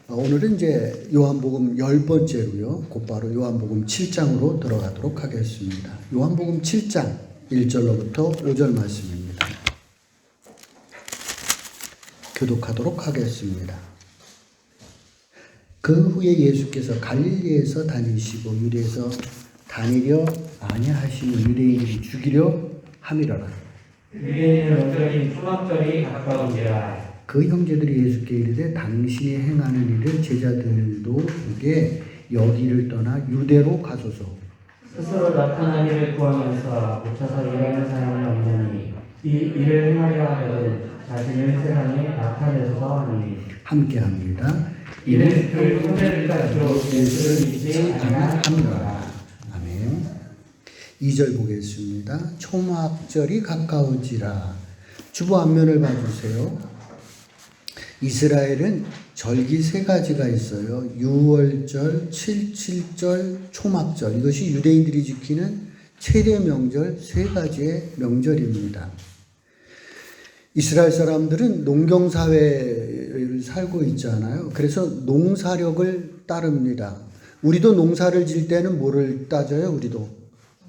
오늘은 이제 요한복음 10번째로요. 곧바로 요한복음 7장으로 들어가도록 하겠습니다. 요한복음 7장 1절로부터 5절 말씀입니다. 교독하도록 하겠습니다. 그 후에 예수께서 갈릴리에서 다니시고 유대에서 다니려 아니하시는 유대인들이 죽이려 함이러라. 유대인의 명절인 초막절이 가까운지라. 그 형제들이 예수께 이르되 당신이 행하는 일을 제자들도 보게 여기를 떠나 유대로 가소서. 스스로 나타난 일을 구하면서 묻혀서 일하는 사람은 없느니 이 일을 행하려 하거든 자신을 세상에 나타내소서 하니. 함께합니다. 이는 그 형제들까지도 예수를 믿지 않았느니라. 아멘. 2절 보겠습니다. 초막절이 가까운지라. 주보 앞면을 봐주세요. 이스라엘은 절기 세 가지가 있어요. 유월절, 칠칠절, 초막절. 이것이 유대인들이 지키는 최대 명절 세 가지의 명절입니다. 이스라엘 사람들은 농경사회를 살고 있잖아요. 그래서 농사력을 따릅니다. 우리도 농사를 질 때는 뭐를 따져요?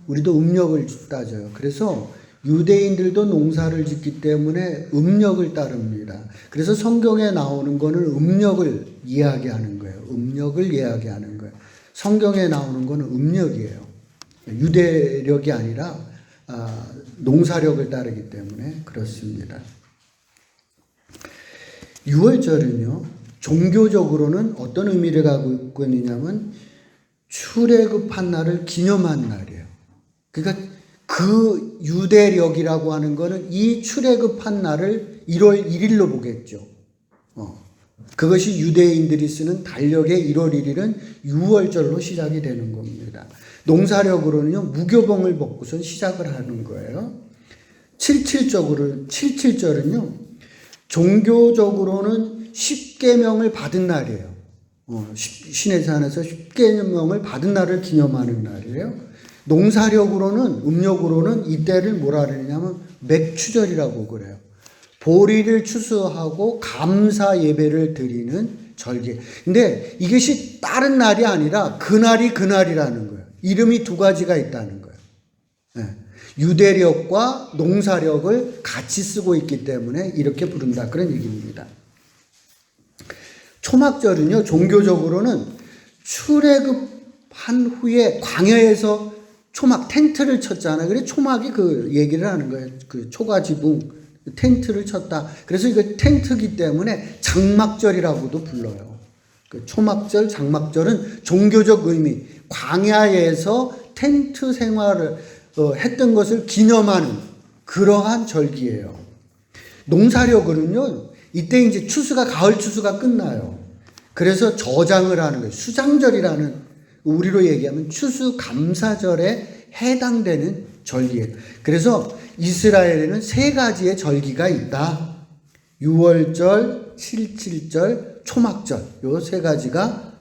우리도 음력을 따져요. 그래서 유대인들도 농사를 짓기 때문에 음력을 따릅니다. 그래서 성경에 나오는 거는 음력을 이야기하는 거예요. 음력을 이야기하는 거예요. 성경에 나오는 거는 음력이에요. 유대력이 아니라 농사력을 따르기 때문에 그렇습니다. 유월절은요, 종교적으로는 어떤 의미를 갖고 있냐면 출애굽한 날을 기념한 날이에요. 그러니까 그 유대력이라고 하는 거는 이 출애굽한 날을 1월 1일로 보겠죠. 그것이 유대인들이 쓰는 달력의 1월 1일은 유월절로 시작이 되는 겁니다. 농사력으로는요, 무교병을 먹고선 시작을 하는 거예요. 77절은요, 종교적으로는 10계명을 받은 날이에요. 신의 산에서 10계명을 받은 날을 기념하는 날이에요. 농사력으로는, 음력으로는 이때를 뭐라 그러냐면 맥추절이라고 그래요. 보리를 추수하고 감사 예배를 드리는 절기. 근데 이것이 다른 날이 아니라 그날이 그날이라는 거예요. 이름이 두 가지가 있다는 거예요. 네. 유대력과 농사력을 같이 쓰고 있기 때문에 이렇게 부른다. 그런 얘기입니다. 초막절은요, 종교적으로는 출애굽한 후에 광야에서 초막 텐트를 쳤잖아요. 그래서 초막이 그 얘기를 하는 거예요. 그 초가지붕 텐트를 쳤다. 그래서 이거 텐트기 때문에 장막절이라고도 불러요. 그 초막절, 장막절은 종교적 의미, 광야에서 텐트 생활을 했던 것을 기념하는 그러한 절기예요. 농사력으로는요, 이때 이제 추수가 가을 추수가 끝나요. 그래서 저장을 하는 거예요. 수장절이라는, 우리로 얘기하면 추수감사절에 해당되는 절기예요. 그래서 이스라엘에는 세 가지의 절기가 있다. 유월절, 칠칠절, 초막절. 요 세 가지가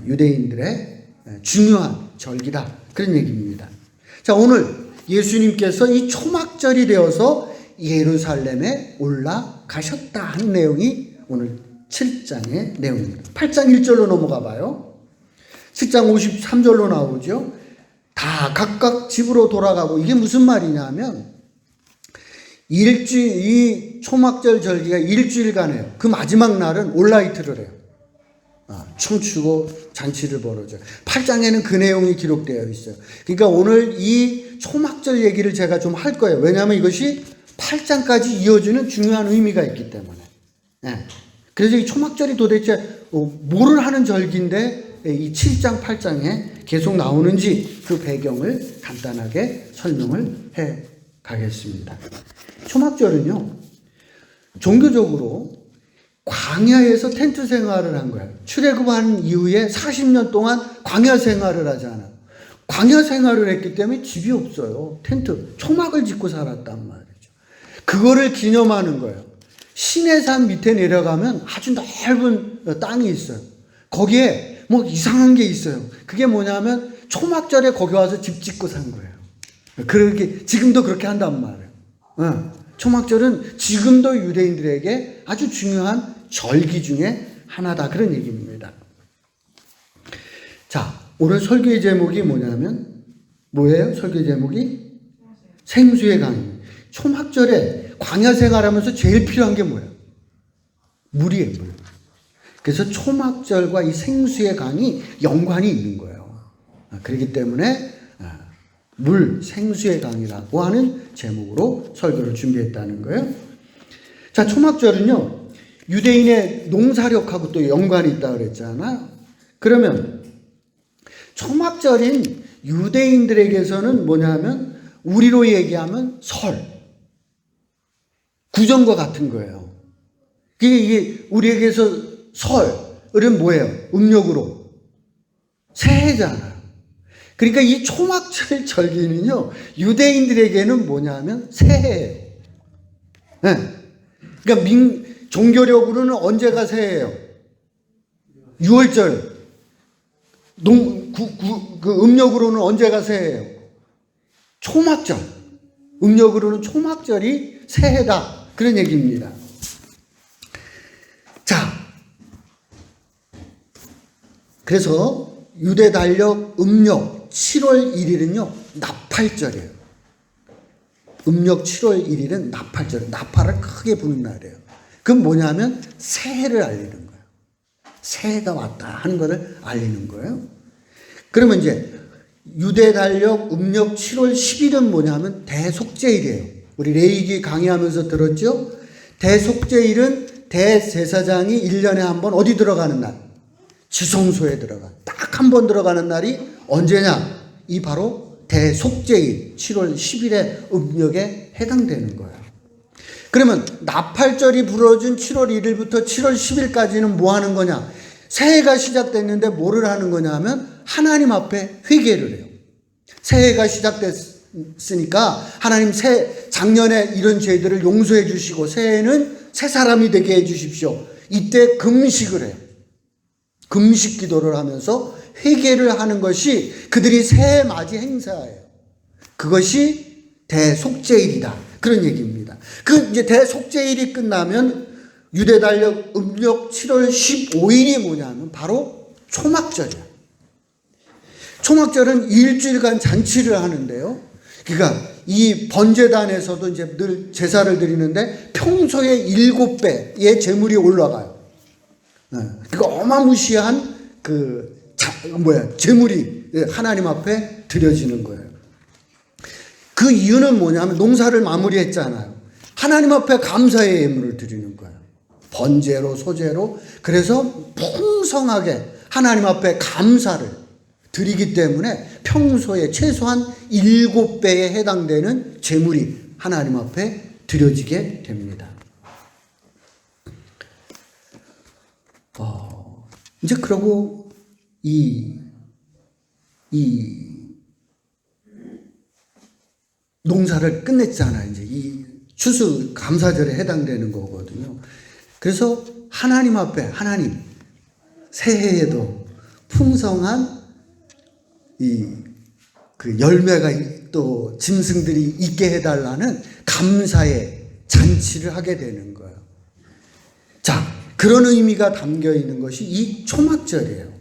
유대인들의 중요한 절기다. 그런 얘기입니다. 자, 오늘 예수님께서 이 초막절이 되어서 예루살렘에 올라가셨다 하는 내용이 오늘 7장의 내용입니다. 8장 1절로 넘어가 봐요. 7장 53절로 나오죠. 다 각각 집으로 돌아가고, 이게 무슨 말이냐면 이 초막절 절기가 일주일간이에요. 그 마지막 날은 올라이트를 해요. 춤추고 잔치를 벌어줘요. 8장에는 그 내용이 기록되어 있어요. 그러니까 오늘 이 초막절 얘기를 제가 좀 할 거예요. 왜냐하면 이것이 8장까지 이어지는 중요한 의미가 있기 때문에. 그래서 이 초막절이 도대체 뭐를 하는 절기인데 이 7장, 8장에 계속 나오는지 그 배경을 간단하게 설명을 해 가겠습니다. 초막절은요, 종교적으로 광야에서 텐트 생활을 한 거예요. 출애굽한 이후에 40년 동안 광야 생활을 하잖아요. 광야 생활을 했기 때문에 집이 없어요. 텐트, 초막을 짓고 살았단 말이죠. 그거를 기념하는 거예요. 시내산 밑에 내려가면 아주 넓은 땅이 있어요. 거기에 뭐 이상한 게 있어요. 그게 뭐냐면 초막절에 거기 와서 집 짓고 산 거예요. 그렇게 지금도 그렇게 한단 말이에요. 초막절은 지금도 유대인들에게 아주 중요한 절기 중에 하나다. 그런 얘기입니다. 자, 오늘 설교의 제목이 뭐냐면, 뭐예요? 설교 제목이? 생수의 강입니다. 초막절에 광야 생활하면서 제일 필요한 게 뭐예요? 물이에요, 물. 그래서 초막절과 이 생수의 강이 연관이 있는 거예요. 그렇기 때문에 물, 생수의 강이라고 하는 제목으로 설교를 준비했다는 거예요. 자, 초막절은요, 유대인의 농사력하고 또 연관이 있다고 그랬잖아요. 그러면 초막절인 유대인들에게서는 뭐냐면 우리로 얘기하면 설, 구정과 같은 거예요. 이게 우리에게서 설은 뭐예요? 음력으로 새해잖아요. 그러니까 이 초막절 절기는요, 유대인들에게는 뭐냐면 새해예요. 네. 그러니까 종교력으로는 언제가 새해예요? 6월절. 그 음력으로는 언제가 새해예요? 초막절. 음력으로는 초막절이 새해다. 그런 얘기입니다. 자, 그래서 유대 달력 음력 7월 1일은요, 나팔절이에요. 음력 7월 1일은 나팔절. 나팔을 크게 부는 날이에요. 그건 뭐냐면 새해를 알리는 거예요. 새해가 왔다 하는 것을 알리는 거예요. 그러면 이제 유대 달력 음력 7월 10일은 뭐냐면 대속죄일이에요. 우리 레위기 강의하면서 들었죠? 대속죄일은 대제사장이 1년에 한 번 어디 들어가는 날? 지성소에 들어가. 딱 한 번 들어가는 날이 언제냐? 이 바로 대속죄일 7월 10일의 음력에 해당되는 거예요. 그러면 나팔절이 불어준 7월 1일부터 7월 10일까지는 뭐 하는 거냐? 새해가 시작됐는데 뭐를 하는 거냐 하면 하나님 앞에 회개를 해요. 새해가 시작됐으니까 하나님 작년에 이런 죄들을 용서해 주시고 새해는 새 사람이 되게 해 주십시오. 이때 금식을 해요. 금식 기도를 하면서 회개를 하는 것이 그들이 새해 맞이 행사예요. 그것이 대속죄일이다. 그런 얘기입니다. 이제 대속죄일이 끝나면 유대 달력 음력 7월 15일이 뭐냐면 바로 초막절이에요. 초막절은 일주일간 잔치를 하는데요. 그러니까 이 번제단에서도 이제 늘 제사를 드리는데 평소에 7배의 제물이 올라가요. 그러니까 어마무시한 제물이 하나님 앞에 드려지는 거예요. 그 이유는 뭐냐면 농사를 마무리했잖아요. 하나님 앞에 감사의 예물을 드리는 거예요. 번제로 소제로. 그래서 풍성하게 하나님 앞에 감사를 드리기 때문에 평소에 최소한 7배에 해당되는 제물이 하나님 앞에 드려지게 됩니다. 이제 그러고 이 농사를 끝냈잖아요. 이제 이 추수 감사절에 해당되는 거거든요. 그래서 하나님 앞에 하나님 새해에도 풍성한 그 열매가 또 짐승들이 있게 해달라는 감사의 잔치를 하게 되는 거예요. 자, 그런 의미가 담겨 있는 것이 이 초막절이에요.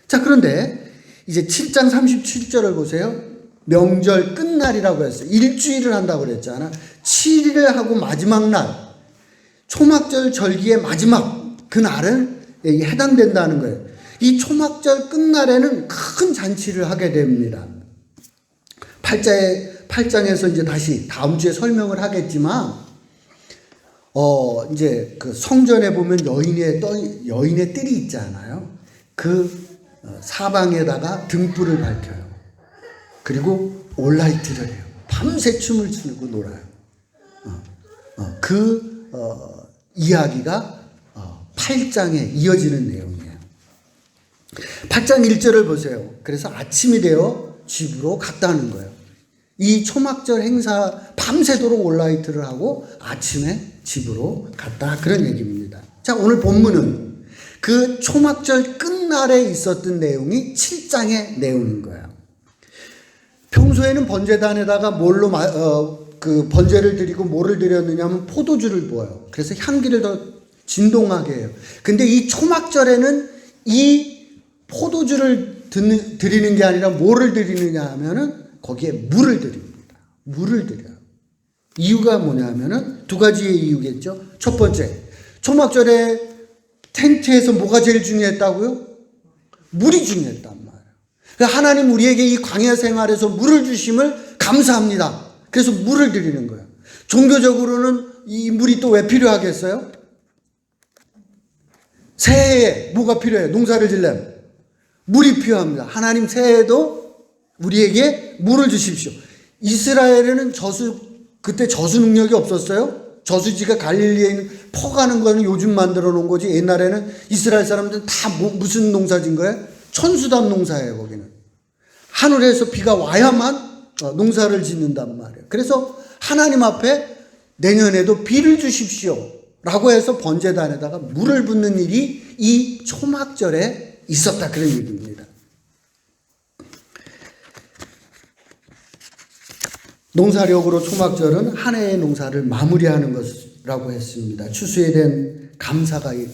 자, 그런데 이제 7장 37절을 보세요. 명절 끝날이라고 했어요. 일주일을 한다고 그랬잖아. 7일을 하고 마지막 날, 초막절 절기의 마지막 그날은 해당된다는 거예요. 이 초막절 끝날에는 큰 잔치를 하게 됩니다. 8장에서 이제 다시 다음 주에 설명을 하겠지만, 이제 그 성전에 보면 여인의 뜰이 있잖아요. 그 사방에다가 등불을 밝혀요. 그리고 올라이트를 해요. 밤새 춤을 추고 놀아요. 이야기가 8장에 이어지는 내용이에요. 8장 1절을 보세요. 그래서 아침이 되어 집으로 갔다는 거예요. 이 초막절 행사 밤새도록 올라이트를 하고 아침에 집으로 갔다. 그런 얘기입니다. 자, 오늘 본문은 그 초막절 끝날에 있었던 내용이 7장의 내용인 거예요. 평소에는 번제단에다가 그 번제를 드리고 뭐를 드렸느냐 하면 포도주를 부어요. 그래서 향기를 더 진동하게 해요. 근데 이 초막절에는 이 포도주를 드리는 게 아니라 뭐를 드리느냐 하면은 거기에 물을 드립니다. 물을 드려요. 이유가 뭐냐면은 두 가지의 이유겠죠. 첫 번째, 초막절에 텐트에서 뭐가 제일 중요했다고요? 물이 중요했단 말이에요. 그러니까 하나님 우리에게 이 광야 생활에서 물을 주심을 감사합니다. 그래서 물을 드리는 거예요. 종교적으로는 이 물이 또 왜 필요하겠어요? 새해에 뭐가 필요해요? 농사를 지려면 물이 필요합니다. 하나님 새해에도 우리에게 물을 주십시오. 이스라엘에는 그때 저수 능력이 없었어요? 저수지가 갈릴리에 있는 퍼가는 거는 요즘 만들어 놓은 거지. 옛날에는 이스라엘 사람들은 다 무슨 농사 진 거예요? 천수담 농사예요, 거기는. 하늘에서 비가 와야만 농사를 짓는단 말이에요. 그래서 하나님 앞에 내년에도 비를 주십시오 라고 해서 번제단에다가 물을 붓는 일이 이 초막절에 있었다, 그런 얘기입니다. 농사력으로 초막절은 한 해의 농사를 마무리하는 것이라고 했습니다. 추수에 대한 감사를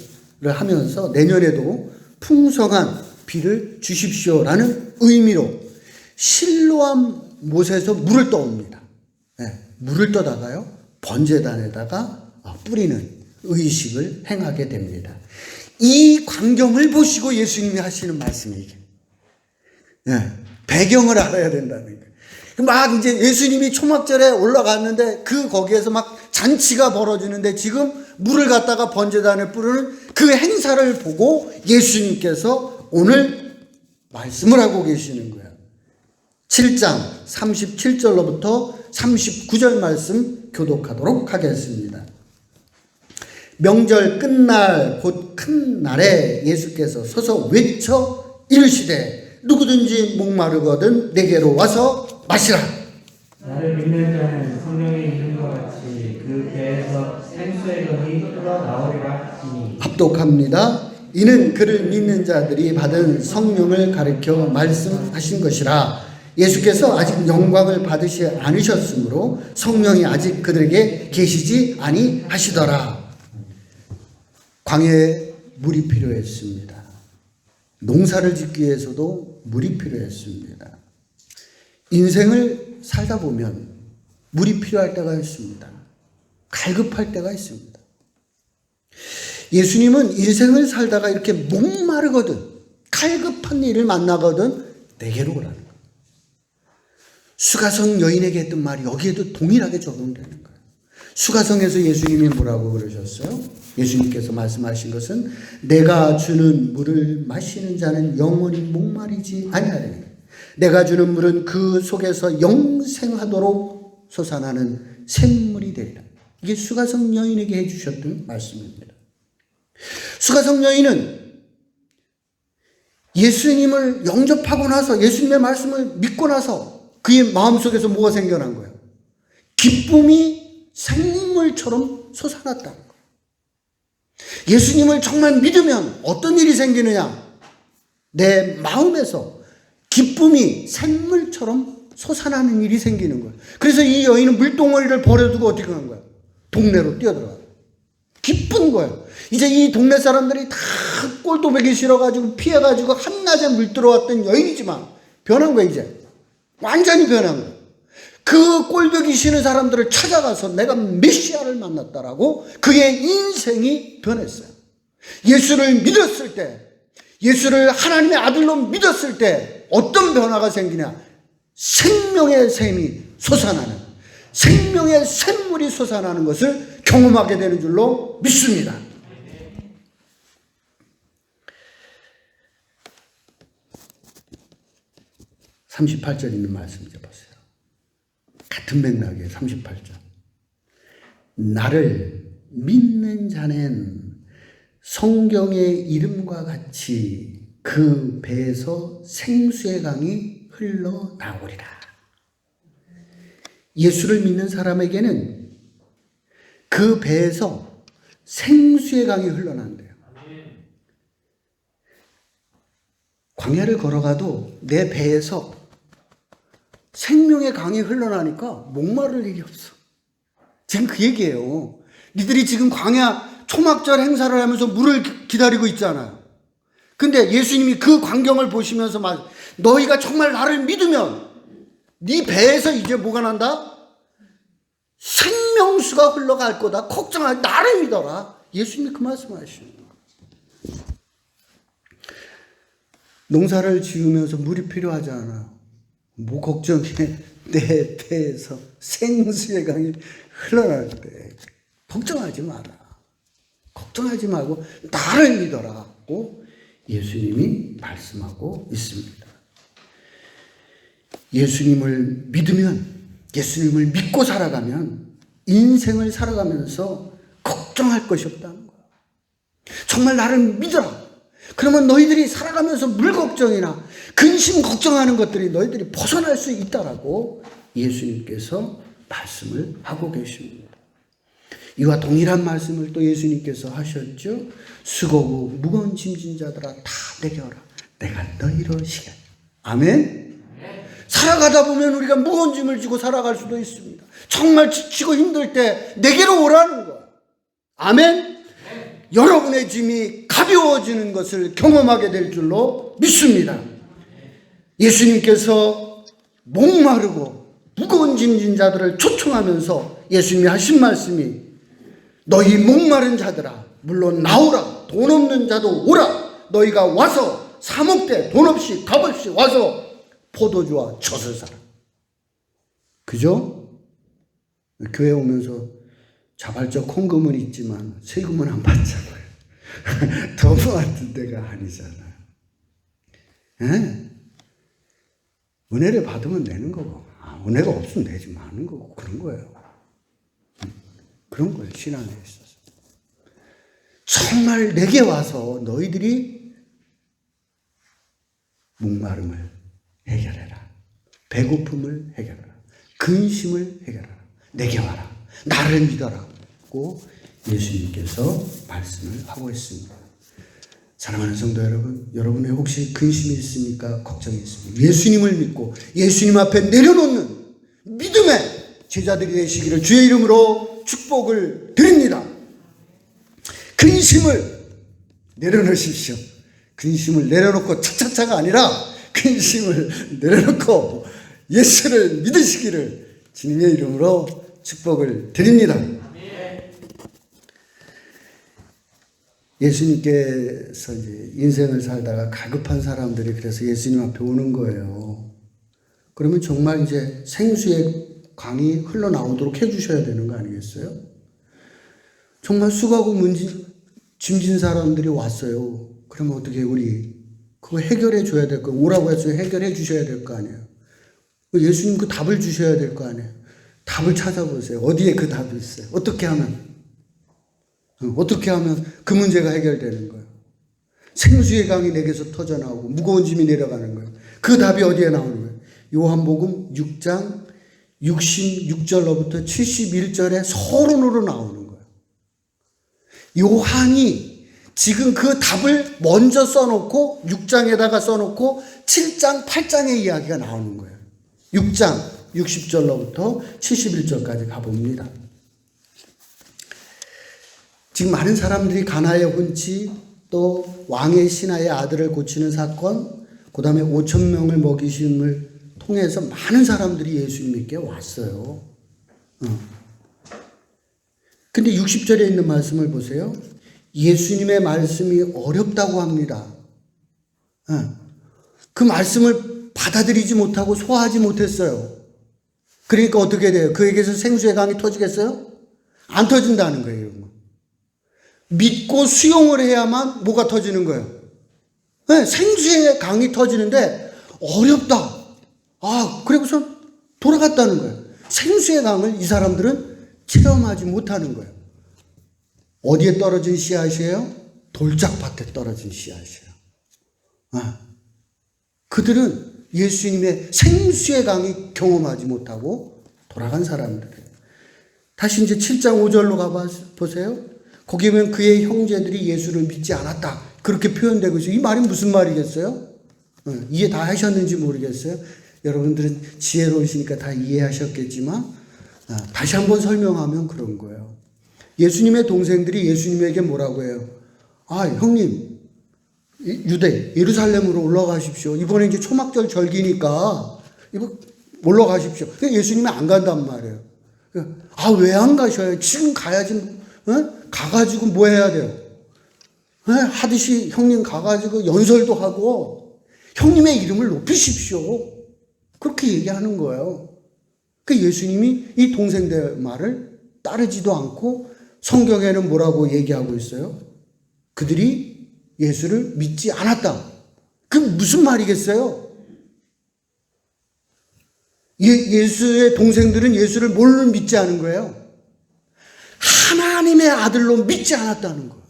하면서 내년에도 풍성한 비를 주십시오라는 의미로 실로암 못에서 물을 떠옵니다. 네, 물을 떠다가요 번제단에다가 뿌리는 의식을 행하게 됩니다. 이 광경을 보시고 예수님이 하시는 말씀이 이게. 네, 배경을 알아야 된다는 거예요. 막 이제 예수님이 초막절에 올라갔는데 거기에서 막 잔치가 벌어지는데 지금 물을 갖다가 번제단에 뿌리는 그 행사를 보고 예수님께서 오늘 말씀을 하고 계시는 거예요. 7장 37절로부터 39절 말씀 교독하도록 하겠습니다. 명절 끝날 곧 큰 날에 예수께서 서서 외쳐 이르시되 누구든지 목마르거든 내게로 와서 마시라. 나를 믿는 자는 성령의 이름과 같이 그 배에서 생수의 강이 흘러나오리라 하시니. 합독합니다. 이는 그를 믿는 자들이 받은 성령을 가리켜 말씀하신 것이라. 예수께서 아직 영광을 받으시 않으셨으므로 성령이 아직 그들에게 계시지 아니하시더라. 광야에 물이 필요했습니다. 농사를 짓기 위해서도 물이 필요했습니다. 인생을 살다 보면 물이 필요할 때가 있습니다. 갈급할 때가 있습니다. 예수님은 인생을 살다가 이렇게 목마르거든, 갈급한 일을 만나거든 내게로 오라는 거예요. 수가성 여인에게 했던 말이 여기에도 동일하게 적용되는 거예요. 수가성에서 예수님이 뭐라고 그러셨어요? 예수님께서 말씀하신 것은 내가 주는 물을 마시는 자는 영원히 목마르지 아니하리니 내가 주는 물은 그 속에서 영생하도록 솟아나는 샘물이 되리라. 이게 수가성 여인에게 해주셨던 말씀입니다. 수가성 여인은 예수님을 영접하고 나서 예수님의 말씀을 믿고 나서 그의 마음속에서 뭐가 생겨난 거예요? 기쁨이 생물처럼 솟아났다는 거예요. 예수님을 정말 믿으면 어떤 일이 생기느냐? 내 마음에서 기쁨이 샘물처럼 솟아나는 일이 생기는 거예요. 그래서 이 여인은 물동어리를 버려두고 어떻게 한 거야? 동네로 뛰어들어가. 기쁜 거예요. 이제 이 동네 사람들이 다 꼴도배기 싫어가지고 피해가지고 한낮에 물 들어왔던 여인이지만 변한 거야, 이제. 완전히 변한 거야. 그 꼴보기 싫은 사람들을 찾아가서 내가 메시아를 만났다라고 그의 인생이 변했어요. 예수를 믿었을 때, 예수를 하나님의 아들로 믿었을 때 어떤 변화가 생기냐? 생명의 샘이 솟아나는, 생명의 샘물이 솟아나는 것을 경험하게 되는 줄로 믿습니다. (38절) 있는 말씀 좀 보세요. 같은 맥락이에요. 38절. 나를 믿는 자는 성경의 이름과 같이 그 배에서 생수의 강이 흘러나오리라. 예수를 믿는 사람에게는 그 배에서 생수의 강이 흘러난대요. 광야를 걸어가도 내 배에서 생명의 강이 흘러나니까 목마를 일이 없어. 지금 그 얘기예요. 니들이 지금 광야 초막절 행사를 하면서 물을 기다리고 있잖아요. 근데 예수님이 그 광경을 보시면서 너희가 정말 나를 믿으면 네 배에서 이제 뭐가 난다? 생명수가 흘러갈 거다. 걱정하지, 나를 믿어라. 예수님이 그 말씀하시는 거예요. 농사를 지으면서 물이 필요하지 않아요. 뭐 걱정해. 내 배에서 생수의 강이 흘러날 때 걱정하지 마라. 걱정하지 말고 나를 믿어라고 예수님이 말씀하고 있습니다. 예수님을 믿으면, 예수님을 믿고 살아가면 인생을 살아가면서 걱정할 것이 없다는 거야. 정말 나를 믿어라. 그러면 너희들이 살아가면서 물 걱정이나 근심 걱정하는 것들이 너희들이 벗어날 수 있다라고 예수님께서 말씀을 하고 계십니다. 이와 동일한 말씀을 또 예수님께서 하셨죠. 수고고 무거운 짐진 자들아 다 내게 오라. 내가 너희를 쉬게. 아멘. 살아가다 보면 우리가 무거운 짐을 지고 살아갈 수도 있습니다. 정말 지치고 힘들 때 내게로 오라는 거야. 아멘. 여러분의 짐이 가벼워지는 것을 경험하게 될 줄로 믿습니다. 예수님께서 목마르고 무거운 짐진 자들을 초청하면서 예수님이 하신 말씀이 너희 목마른 자들아 물론 나오라. 돈 없는 자도 오라. 너희가 와서 사 먹되 돈 없이 값 없이 와서 포도주와 젖을 사라. 그죠? 교회 오면서 자발적 헌금은 있지만 세금은 안 받잖아요. 너무 같은 데가 아니잖아요. 예? 은혜를 받으면 내는 거고, 은혜가 없으면 내지 마는 거고, 그런 거예요. 그런 거예요, 신앙에 있어서. 정말 내게 와서 너희들이 목마름을 해결해라. 배고픔을 해결해라. 근심을 해결해라. 내게 와라. 나를 믿어라고 예수님께서 말씀을 하고 있습니다. 사랑하는 성도 여러분, 여러분의 혹시 근심이 있습니까? 걱정이 있습니까? 예수님을 믿고 예수님 앞에 내려놓는 믿음의 제자들이 되시기를 주의 이름으로 축복을 드립니다. 근심을 내려놓으십시오. 근심을 내려놓고 차차차가 아니라 근심을 내려놓고 예수를 믿으시기를 주님의 이름으로 축복을 드립니다. 예수님께서 이제 인생을 살다가 갈급한 사람들이 그래서 예수님 앞에 오는 거예요. 그러면 정말 이제 생수의 강이 흘러나오도록 해주셔야 되는 거 아니겠어요? 정말 수고하고 짐진 사람들이 왔어요. 그러면 어떻게 우리 그거 해결해 줘야 될 거, 오라고 해서 해결해 주셔야 될 거 아니에요. 예수님 그 답을 주셔야 될 거 아니에요. 답을 찾아보세요. 어디에 그 답이 있어요? 어떻게 하면 그 문제가 해결되는 거예요? 생수의 강이 내게서 터져나오고 무거운 짐이 내려가는 거예요. 그 답이 어디에 나오는 거예요? 요한복음 6장 66절로부터 71절의 서론으로 나오는 거예요. 요한이 지금 그 답을 먼저 써놓고 6장에다가 써놓고 7장, 8장의 이야기가 나오는 거예요. 6장 60절로부터 71절까지 가봅니다. 지금 많은 사람들이 가나의 혼치, 또 왕의 신하의 아들을 고치는 사건, 그 다음에 5,000명을 먹이심을 통해서 많은 사람들이 예수님께 왔어요. 근데 60절에 있는 말씀을 보세요. 예수님의 말씀이 어렵다고 합니다. 그 말씀을 받아들이지 못하고 소화하지 못했어요. 그러니까 어떻게 돼요? 그에게서 생수의 강이 터지겠어요? 안 터진다는 거예요. 믿고 수용을 해야만 뭐가 터지는 거예요? 네, 생수의 강이 터지는데 어렵다. 그리고서 돌아갔다는 거예요. 생수의 강을 이 사람들은 체험하지 못하는 거예요. 어디에 떨어진 씨앗이에요? 돌짝밭에 떨어진 씨앗이에요. 그들은 예수님의 생수의 강이 경험하지 못하고 돌아간 사람들이에요. 다시 이제 7장 5절로 가보세요. 거기 보면 그의 형제들이 예수를 믿지 않았다. 그렇게 표현되고 있어요. 이 말이 무슨 말이겠어요? 이해 다 하셨는지 모르겠어요. 여러분들은 지혜로우시니까 다 이해하셨겠지만 다시 한번 설명하면 그런 거예요. 예수님의 동생들이 예수님에게 뭐라고 해요? 아, 형님, 유대, 예루살렘으로 올라가십시오. 이번에 이제 초막절 절기니까, 이거 올라가십시오. 예수님이 안 간단 말이에요. 아, 왜 안 가셔요? 지금 가야지, 가가지고 뭐 해야 돼요? 하듯이 형님 가가지고 연설도 하고, 형님의 이름을 높이십시오. 그렇게 얘기하는 거예요. 그 예수님이 이 동생들 말을 따르지도 않고 성경에는 뭐라고 얘기하고 있어요? 그들이 예수를 믿지 않았다. 그 무슨 말이겠어요? 예수의 동생들은 예수를 뭘로 믿지 않은 거예요? 하나님의 아들로 믿지 않았다는 거예요.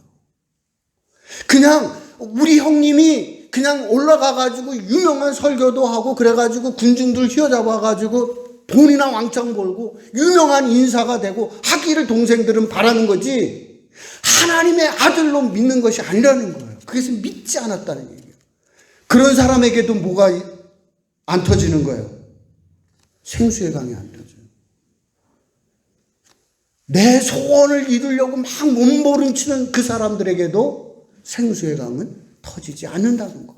그냥 우리 형님이 그냥 올라가가지고 유명한 설교도 하고 그래가지고 군중들 휘어잡아가지고 돈이나 왕창 벌고 유명한 인사가 되고 하기를 동생들은 바라는 거지 하나님의 아들로 믿는 것이 아니라는 거예요. 그래서 믿지 않았다는 얘기예요. 그런 사람에게도 뭐가 안 터지는 거예요? 생수의 강이 안 터져요. 내 소원을 이루려고 막 몸부림치는 그 사람들에게도 생수의 강은 터지지 않는다는 거예요.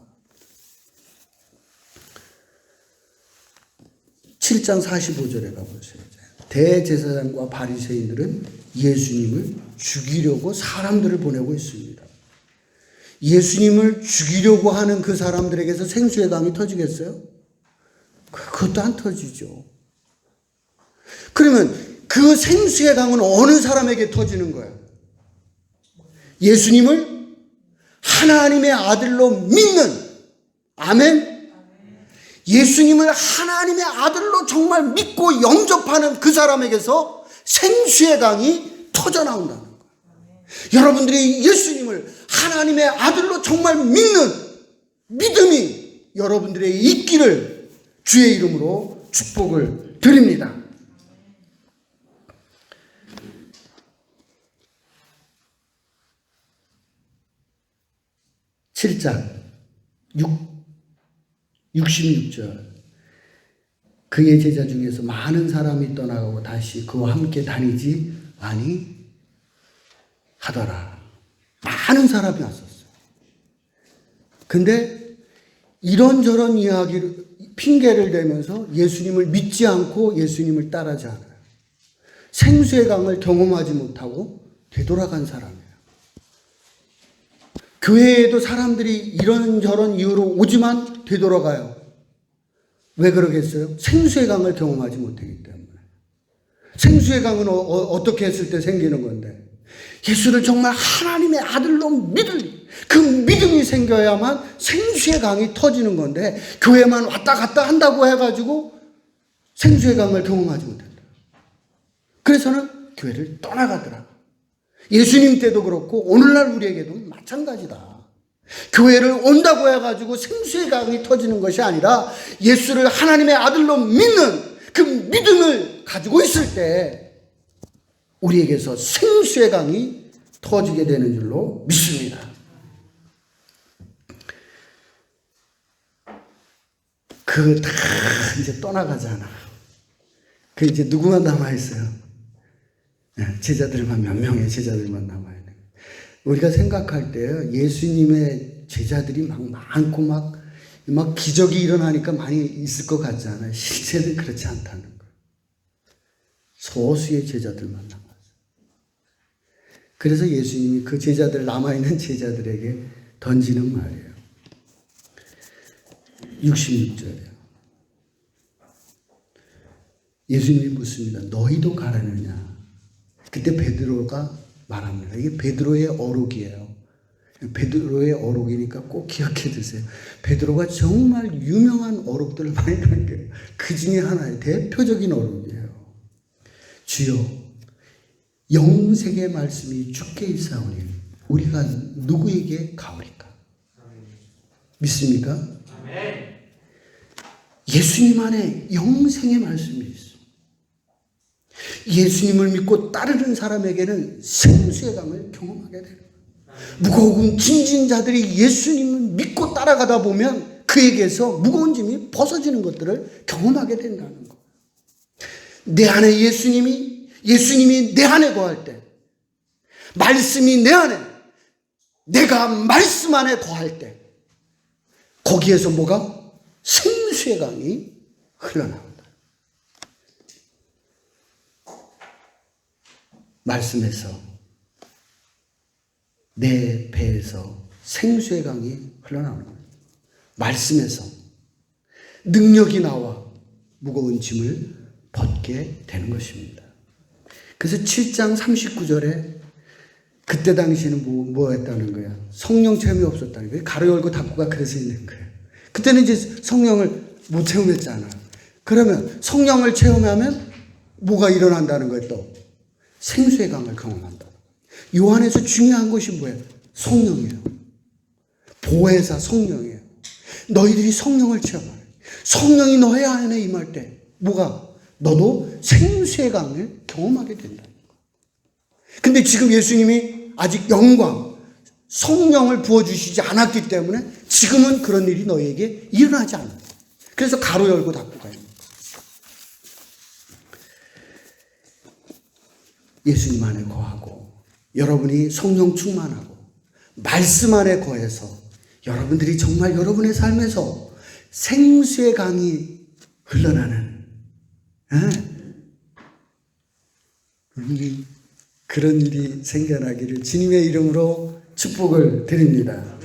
7장 45절에 가보세요. 대제사장과 바리새인들은 예수님을 죽이려고 사람들을 보내고 있습니다. 예수님을 죽이려고 하는 그 사람들에게서 생수의 강이 터지겠어요? 그것도 안 터지죠. 그러면 그 생수의 강은 어느 사람에게 터지는 거예요? 예수님을 하나님의 아들로 믿는, 아멘? 예수님을 하나님의 아들로 정말 믿고 영접하는 그 사람에게서 생수의 강이 터져나온다는 거예요. 여러분들이 예수님을 하나님의 아들로 정말 믿는 믿음이 여러분들의 있기를 주의 이름으로 축복을 드립니다. (7장) 66절 그의 제자 중에서 많은 사람이 떠나가고 다시 그와 함께 다니지 아니하더라. 많은 사람이 왔었어요. 근데 이런저런 이야기를 핑계를 대면서 예수님을 믿지 않고 예수님을 따르지 않아요. 생수의 강을 경험하지 못하고 되돌아간 사람이에요. 교회에도 사람들이 이런저런 이유로 오지만 되돌아가요. 왜 그러겠어요? 생수의 강을 경험하지 못하기 때문에. 생수의 강은 어떻게 했을 때 생기는 건데, 예수를 정말 하나님의 아들로 믿을 그 믿음이 생겨야만 생수의 강이 터지는 건데, 교회만 왔다 갔다 한다고 해가지고 생수의 강을 경험하지 못한다. 그래서는 교회를 떠나가더라. 예수님 때도 그렇고 오늘날 우리에게도 마찬가지다. 교회를 온다고 해가지고 생수의 강이 터지는 것이 아니라 예수를 하나님의 아들로 믿는 그 믿음을 가지고 있을 때 우리에게서 생수의 강이 터지게 되는 줄로 믿습니다. 그 다 이제 떠나가잖아. 그 이제 누구만 남아있어요? 제자들만, 몇 명의 제자들만 남아있는 거예요. 우리가 생각할 때요, 예수님의 제자들이 막 많고 막 기적이 일어나니까 많이 있을 것 같잖아요. 실제는 그렇지 않다는 거예요. 소수의 제자들만 남았어요. 그래서 예수님이 그 제자들, 남아있는 제자들에게 던지는 말이에요. 66절이에요. 예수님이 묻습니다. 너희도 가려느냐? 그때 베드로가 말합니다. 이게 베드로의 어록이에요. 베드로의 어록이니까 꼭 기억해 두세요. 베드로가 정말 유명한 어록들을 많이 남겨요. 그 중에 하나의 대표적인 어록이에요. 주여, 영생의 말씀이 주께 있사오니 우리가 누구에게 가오리까? 믿습니까? 예수님 안에 영생의 말씀이 있어요. 예수님을 믿고 따르는 사람에게는 생수의 강을 경험하게 돼요. 무거운 짐진 자들이 예수님을 믿고 따라가다 보면 그에게서 무거운 짐이 벗어지는 것들을 경험하게 된다는 거. 내 안에 예수님이 내 안에 거할 때 말씀이 내 안에, 내가 말씀 안에 거할 때 거기에서 뭐가? 생수의 강이 흘러나온다. 말씀에서 내 배에서 생수의 강이 흘러나오는 거예요. 말씀에서 능력이 나와 무거운 짐을 벗게 되는 것입니다. 그래서 7장 39절에 그때 당시에는 뭐 했다는 거야? 성령 체험이 없었다는 거야. 가로 열고 닫고가 그래서 있는 거예요. 그때는 이제 성령을 못 체험했잖아. 그러면 성령을 체험하면 뭐가 일어난다는 거예요? 또 생수의 강을 경험한다. 요한에서 중요한 것이 뭐예요? 성령이에요. 보혜사 성령이에요. 너희들이 성령을 체험하래. 성령이 너의 안에 임할 때 뭐가? 너도 생수의 강을 경험하게 된다. 근데 지금 예수님이 아직 영광, 성령을 부어주시지 않았기 때문에 지금은 그런 일이 너에게 일어나지 않아요. 그래서 가로 열고 닫고 가요. 예수님 안에 거하고 여러분이 성령 충만하고 말씀 안에 거해서 여러분들이 정말 여러분의 삶에서 생수의 강이 흘러나는 우리 그런 일이 생겨나기를 주님의 이름으로 축복을 드립니다.